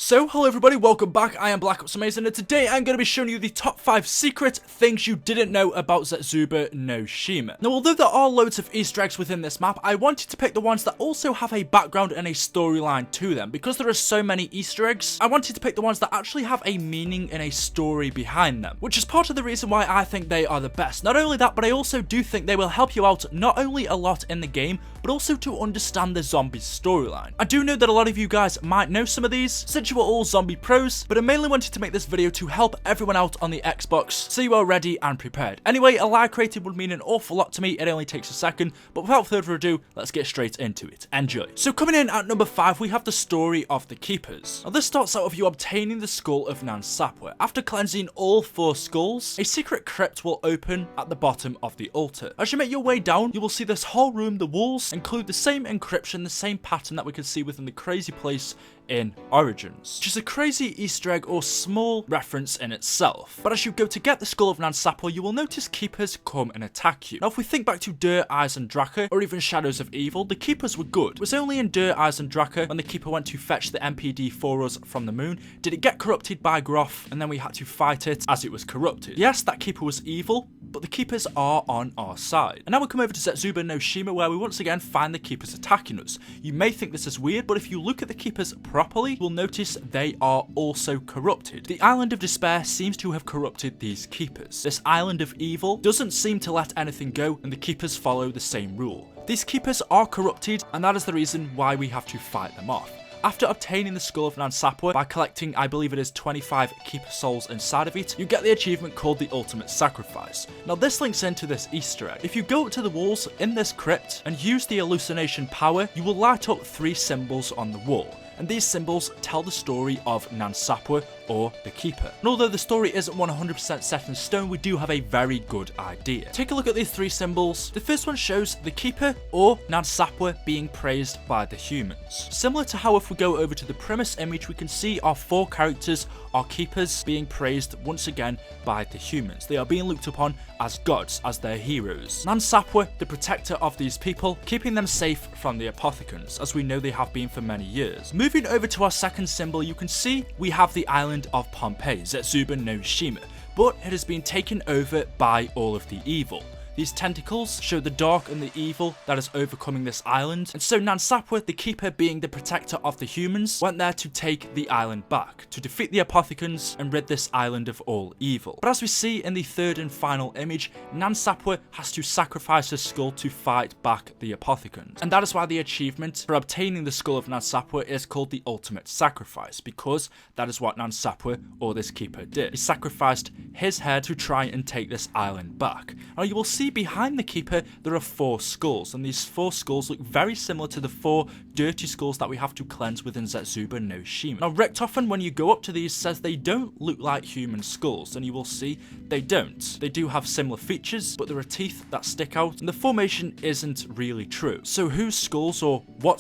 So, hello everybody, welcome back. I am BlackOpsAmazing, and today I'm going to be showing you the top 5 secret things you didn't know about ZETSUBOU no SHIMA. Now, although there are loads of Easter eggs within this map, I wanted to pick the ones that also have a background and a storyline to them. Because there are so many Easter eggs, I wanted to pick the ones that actually have a meaning and a story behind them, which is part of the reason why I think they are the best. Not only that, but I also do think they will help you out not only a lot in the game, but also to understand the zombie storyline. I do know that a lot of you guys might know some of these, since you are all zombie pros, but I mainly wanted to make this video to help everyone out on the Xbox, so you are ready and prepared. Anyway, a like rating would mean an awful lot to me, it only takes a second, but without further ado, let's get straight into it. Enjoy. So coming in at number 5, we have the story of the Keepers. Now this starts out with you obtaining the skull of SAPWE. After cleansing all 4 skulls, a secret crypt will open at the bottom of the altar. As you make your way down, you will see this whole room. The walls include the same encryption, the same pattern that we could see within the crazy place in Origins, which is a crazy Easter egg or small reference in itself. But as you go to get the skull of SAPWE, you will notice Keepers come and attack you. Now if we think back to Dir, Eyes and Draka, or even Shadows of Evil, the Keepers were good. It was only in Dir, Eyes and Draka, when the Keeper went to fetch the MPD for us from the moon, did it get corrupted by Groth, and then we had to fight it as it was corrupted. Yes, that Keeper was evil, but the Keepers are on our side. And now we come over to ZETSUBOU no SHIMA, where we once again find the Keepers attacking us. You may think this is weird, but if you look at the Keepers properly, you'll notice they are also corrupted. The Island of Despair seems to have corrupted these Keepers. This Island of Evil doesn't seem to let anything go, and the Keepers follow the same rule. These Keepers are corrupted, and that is the reason why we have to fight them off. After obtaining the skull of SAPWE by collecting, I believe it is 25 Keeper souls inside of it, you get the achievement called the Ultimate Sacrifice. Now this links into this Easter egg. If you go up to the walls in this crypt and use the hallucination power, you will light up 3 symbols on the wall. And these symbols tell the story of SAPWE or the Keeper. And although the story isn't 100% set in stone, we do have a very good idea. Take a look at these 3 symbols. The first one shows the Keeper or SAPWE being praised by the humans. Similar to how if we go over to the premise image, we can see our 4 characters, our Keepers, being praised once again by the humans. They are being looked upon as gods, as their heroes. SAPWE, the protector of these people, keeping them safe from the apothecans, as we know they have been for many years. Moving over to our second symbol, you can see we have the island of Pompeii, ZETSUBOU no SHIMA, but it has been taken over by all of the evil. These tentacles show the dark and the evil that is overcoming this island, and so SAPWE, the Keeper being the protector of the humans, went there to take the island back, to defeat the apothecans and rid this island of all evil. But as we see in the third and final image, SAPWE has to sacrifice his skull to fight back the apothecans, and that is why the achievement for obtaining the skull of SAPWE is called the Ultimate Sacrifice, because that is what SAPWE or this Keeper did. He sacrificed his head to try and take this island back. Now you will see behind the Keeper there are 4 skulls, and these 4 skulls look very similar to the 4 dirty skulls that we have to cleanse within ZETSUBOU no SHIMA. Now Richtofen, when you go up to these, says they don't look like human skulls, and you will see they don't. They do have similar features, but there are teeth that stick out, and the formation isn't really true. So whose skulls or what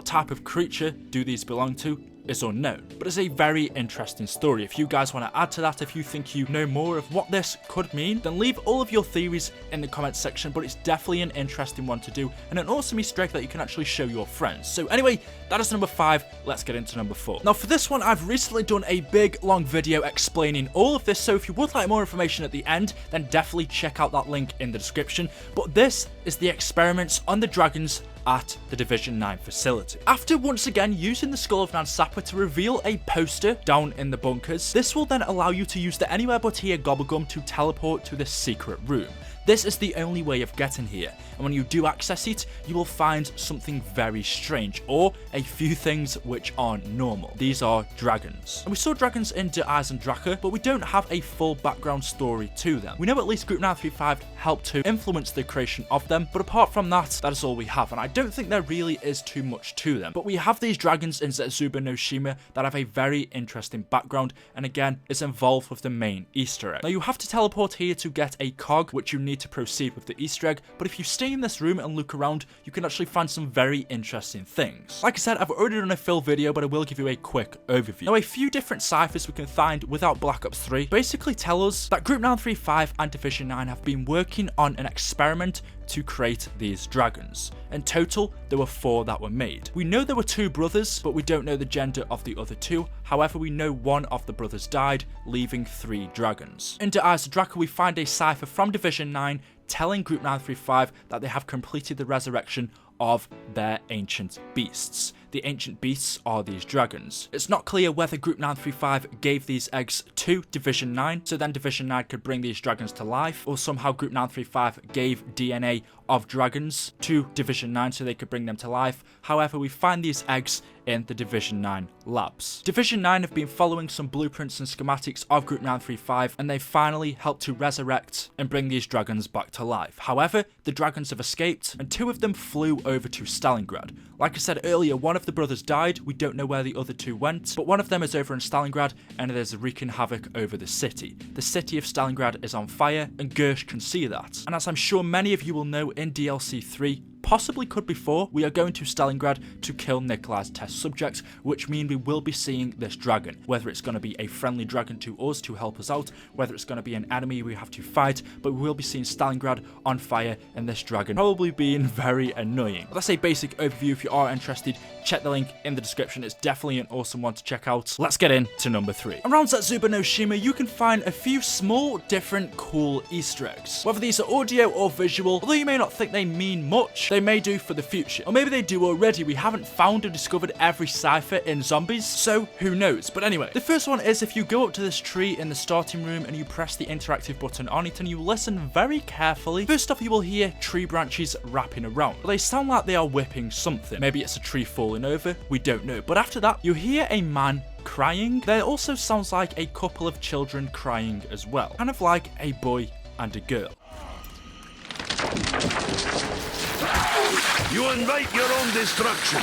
type of creature do these belong to is unknown, but it's a very interesting story. If you guys want to add to that, if you think you know more of what this could mean, then leave all of your theories in the comments section, but it's definitely an interesting one to do, and an awesome Easter egg that you can actually show your friends. So anyway, that is number 5, let's get into number 4. Now for this one, I've recently done a big long video explaining all of this, so if you would like more information at the end, then definitely check out that link in the description. But this is the experiments on the dragons at the Division 9 facility. After once again using the skull of SAPWE to reveal a poster down in the bunkers, this will then allow you to use the Anywhere But Here gobblegum to teleport to this secret room. This is the only way of getting here, and when you do access it, you will find something very strange, or a few things which aren't normal. These are dragons. And we saw dragons in Dir, Eyes and Draka, but we don't have a full background story to them. We know at least Group 935 helped to influence the creation of them, but apart from that, that is all we have, and I don't think there really is too much to them. But we have these dragons in ZETSUBOU no SHIMA that have a very interesting background, and again, is involved with the main Easter egg. Now you have to teleport here to get a cog, which you need to proceed with the Easter egg, but if you stay in this room and look around, you can actually find some very interesting things. Like I said, I've already done a full video, but I will give you a quick overview. Now, a few different ciphers we can find without Black Ops 3 basically tell us that Group 935 and Division 9 have been working on an experiment to create these dragons. In total, there were 4 that were made. We know there were 2 brothers, but we don't know the gender of the other 2. However, we know one of the brothers died, leaving 3 dragons. Under Eyes of Draco, we find a cipher from Division 9 telling Group 935 that they have completed the resurrection of their ancient beasts. The ancient beasts are these dragons. It's not clear whether Group 935 gave these eggs to Division 9, so then Division 9 could bring these dragons to life, or somehow Group 935 gave DNA of dragons to Division 9 so they could bring them to life. However, we find these eggs in the Division 9 labs. Division 9 have been following some blueprints and schematics of Group 935, and they finally helped to resurrect and bring these dragons back to life. However, the dragons have escaped, and 2 of them flew over to Stalingrad. Like I said earlier, one of the brothers died. We don't know where the other 2 went, but one of them is over in Stalingrad, and it is wreaking havoc over the city. The city of Stalingrad is on fire, and Gersh can see that. And as I'm sure many of you will know, in DLC 3, possibly could be 4, we are going to Stalingrad to kill Nikolai's test subject, which means we will be seeing this dragon. Whether it's going to be a friendly dragon to us to help us out, whether it's going to be an enemy we have to fight, but we will be seeing Stalingrad on fire and this dragon probably being very annoying. But that's a basic overview. If you are interested, check the link in the description. It's definitely an awesome one to check out. Let's get into number 3. Around ZETSUBOU no SHIMA, you can find a few small, different, cool Easter eggs. Whether these are audio or visual, although you may not think they mean much, they may do for the future. Or maybe they do already. We haven't found or discovered every cipher in Zombies, so who knows. But anyway, the first one is if you go up to this tree in the starting room and you press the interactive button on it and you listen very carefully, first off you will hear tree branches wrapping around. But they sound like they are whipping something. Maybe it's a tree falling over, we don't know. But after that, you hear a man crying. There also sounds like a couple of children crying as well. Kind of like a boy and a girl. You invite your own destruction.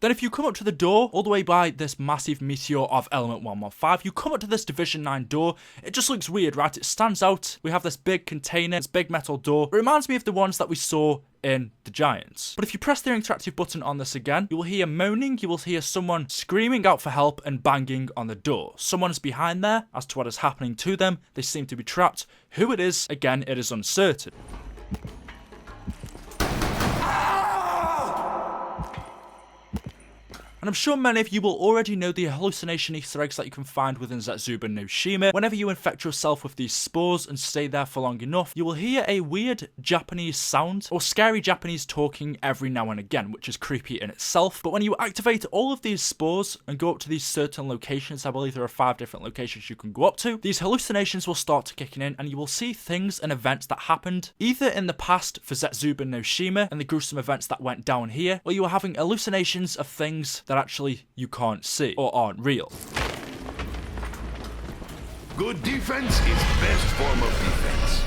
Then if you come up to the door, all the way by this massive meteor of element 115, you come up to this Division 9 door. It just looks weird, right? It stands out. We have this big container, this big metal door. It reminds me of the ones that we saw in the Giants. But if you press the interactive button on this again, you will hear moaning, you will hear someone screaming out for help and banging on the door. Someone is behind there. As to what is happening to them, they seem to be trapped. Who it is, again, it is uncertain. And I'm sure many of you will already know the hallucination Easter eggs that you can find within ZETSUBOU no SHIMA. Whenever you infect yourself with these spores and stay there for long enough, you will hear a weird Japanese sound or scary Japanese talking every now and again, which is creepy in itself. But when you activate all of these spores and go up to these certain locations, I believe there are 5 different locations you can go up to, these hallucinations will start to kicking in and you will see things and events that happened either in the past for ZETSUBOU no SHIMA and the gruesome events that went down here, or you are having hallucinations of things that actually you can't see or aren't real. Good defense is best form of defense.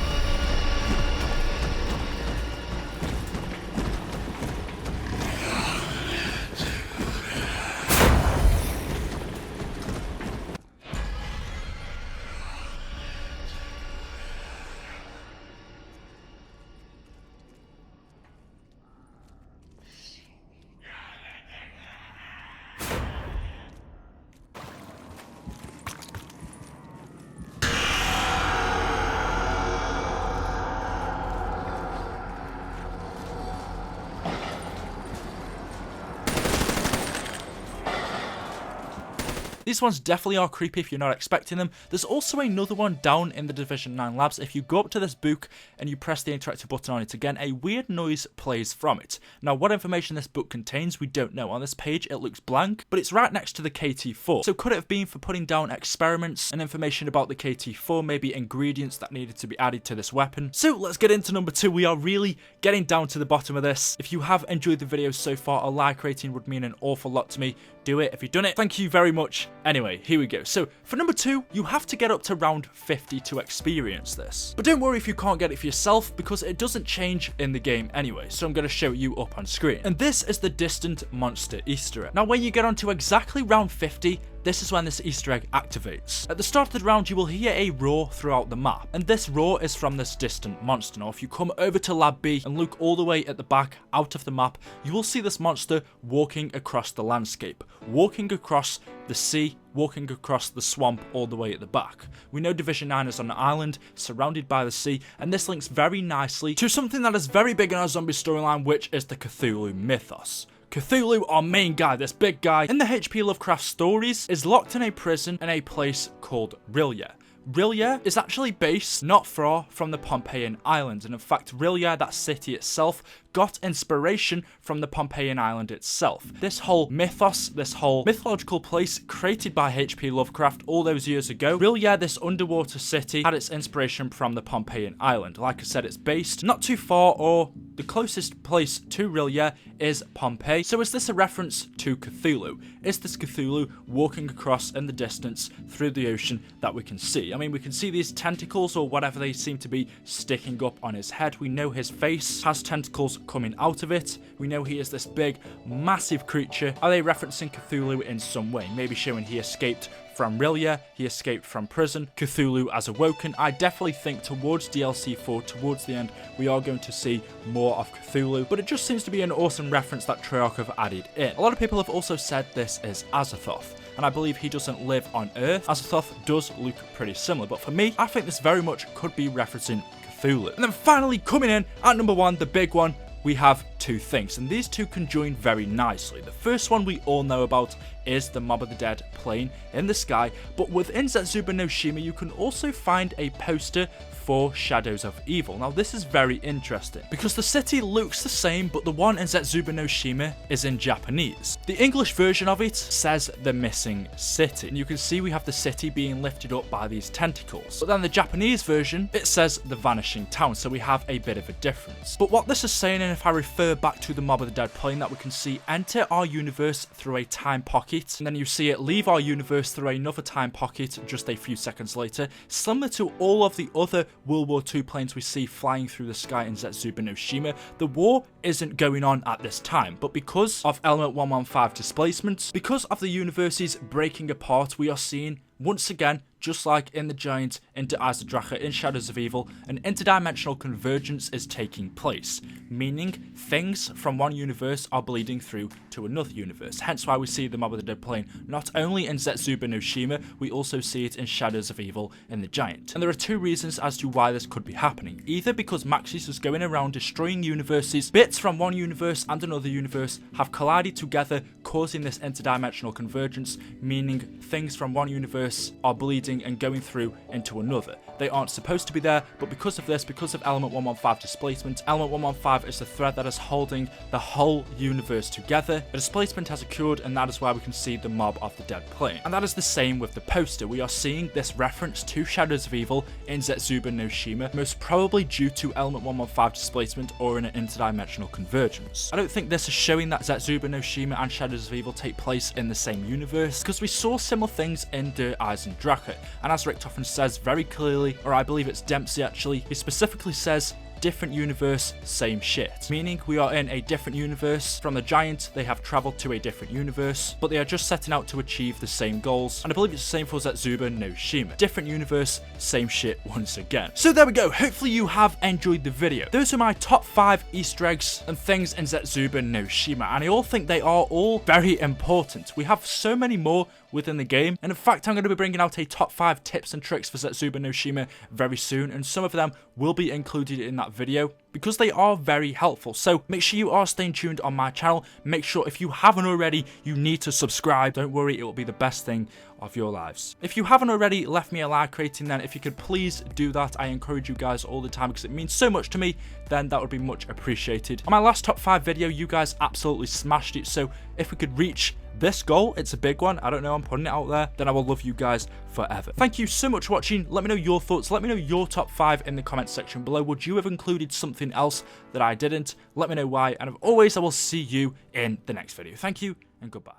These ones definitely are creepy if you're not expecting them. There's also another one down in the Division 9 labs. If you go up to this book and you press the interactive button on it again, a weird noise plays from it. Now, what information this book contains, we don't know. On this page, it looks blank, but it's right next to the KT-4. So could it have been for putting down experiments and information about the KT-4, maybe ingredients that needed to be added to this weapon? So let's get into number 2. We are really getting down to the bottom of this. If you have enjoyed the video so far, a like rating would mean an awful lot to me. Do it if you've done it. Thank you very much. Anyway, here we go. So for number 2, you have to get up to round 50 to experience this. But don't worry if you can't get it for yourself, because it doesn't change in the game anyway. So I'm going to show you up on screen. And this is the distant monster Easter egg. Now when you get onto exactly round 50, this is when this Easter egg activates. At the start of the round, you will hear a roar throughout the map, and this roar is from this distant monster. Now, if you come over to Lab B and look all the way at the back out of the map, you will see this monster walking across the landscape, walking across the sea, walking across the swamp all the way at the back. We know Division 9 is on an island surrounded by the sea, and this links very nicely to something that is very big in our zombie storyline, which is the Cthulhu mythos. Cthulhu, our main guy, this big guy in the H.P. Lovecraft stories, is locked in a prison in a place called R'lyeh. R'lyeh is actually based not far from the Pompeian Island, and in fact R'lyeh, that city itself, got inspiration from the Pompeian Island itself. This whole mythos, this whole mythological place created by H.P. Lovecraft all those years ago, R'lyeh, this underwater city, had its inspiration from the Pompeian Island. Like I said, it's based not too far, or the closest place to R'lyeh is Pompeii. So is this a reference to Cthulhu? Is this Cthulhu walking across in the distance through the ocean that we can see? I mean, we can see these tentacles or whatever they seem to be sticking up on his head. We know his face has tentacles coming out of it. We know he is this big, massive creature. Are they referencing Cthulhu in some way? Maybe showing he escaped from R'lyeh, he escaped from prison, Cthulhu has awoken. I definitely think towards DLC 4, towards the end, we are going to see more of Cthulhu, but it just seems to be an awesome reference that Treyarch have added in. A lot of people have also said this is Azathoth, and I believe he doesn't live on Earth. Azathoth does look pretty similar, but for me, I think this very much could be referencing Cthulhu. And then finally, coming in at number 1, the big one, we have two things, and these two conjoin very nicely. The first one we all know about is the Mob of the Dead plane in the sky, but within ZETSUBOU no SHIMA you can also find a poster for Shadows of Evil. Now this is very interesting because the city looks the same, but the one in ZETSUBOU no SHIMA is in Japanese. The English version of it says the missing city, and you can see we have the city being lifted up by these tentacles, but then the Japanese version, it says the vanishing town, so we have a bit of a difference. But what this is saying, and if I refer back to the Mob of the Dead plane, that we can see enter our universe through a time pocket, and then you see it leave our universe through another time pocket just a few seconds later, similar to all of the other World War II planes we see flying through the sky in ZETSUBOU no SHIMA. The war isn't going on at this time, but because of element 115 displacements, because of the universes breaking apart, we are seeing once again, just like in the Giant, into Eyes of Dracha, in Shadows of Evil, an interdimensional convergence is taking place, meaning things from one universe are bleeding through to another universe. Hence why we see the Mob of the Dead plane not only in ZETSUBOU no SHIMA, we also see it in Shadows of Evil in the Giant. And there are two reasons as to why this could be happening. Either because Maxis is going around destroying universes, bits from one universe and another universe have collided together, causing this interdimensional convergence, meaning things from one universe are bleeding and going through into another. They aren't supposed to be there, but because of this, because of element 115 displacement, element 115 is the thread that is holding the whole universe together. A displacement has occurred, and that is why we can see the Mob of the Dead plane. And that is the same with the poster. We are seeing this reference to Shadows of Evil in ZETSUBOU no SHIMA, most probably due to element 115 displacement or in an interdimensional convergence. I don't think this is showing that ZETSUBOU no SHIMA and Shadows of Evil take place in the same universe, because we saw similar things in Eyes of Dracha, and as Richtofen says very clearly, or I believe it's Dempsey actually, he specifically says different universe, same shit. Meaning we are in a different universe. From the Giant, they have travelled to a different universe, but they are just setting out to achieve the same goals. And I believe it's the same for ZETSUBOU no SHIMA. Different universe, same shit once again. So there we go. Hopefully you have enjoyed the video. Those are my top 5 Easter eggs and things in ZETSUBOU no SHIMA, and I all think they are all very important. We have so many more within the game, and in fact I'm going to be bringing out a top 5 tips and tricks for ZETSUBOU no SHIMA very soon, and some of them will be included in that video because they are very helpful. So make sure you are staying tuned on my channel. Make sure if you haven't already, you need to subscribe. Don't worry, it will be the best thing of your lives. If you haven't already left me a like rating, then if you could please do that. I encourage you guys all the time because it means so much to me, then that would be much appreciated. On my last top 5 video, you guys absolutely smashed it, so if we could reach this goal, it's a big one, I don't know, I'm putting it out there, then I will love you guys forever. Thank you so much for watching. Let me know your thoughts, let me know your top 5 in the comment section below. Would you have included something else that I didn't? Let me know why, and as always, I will see you in the next video. Thank you, and goodbye.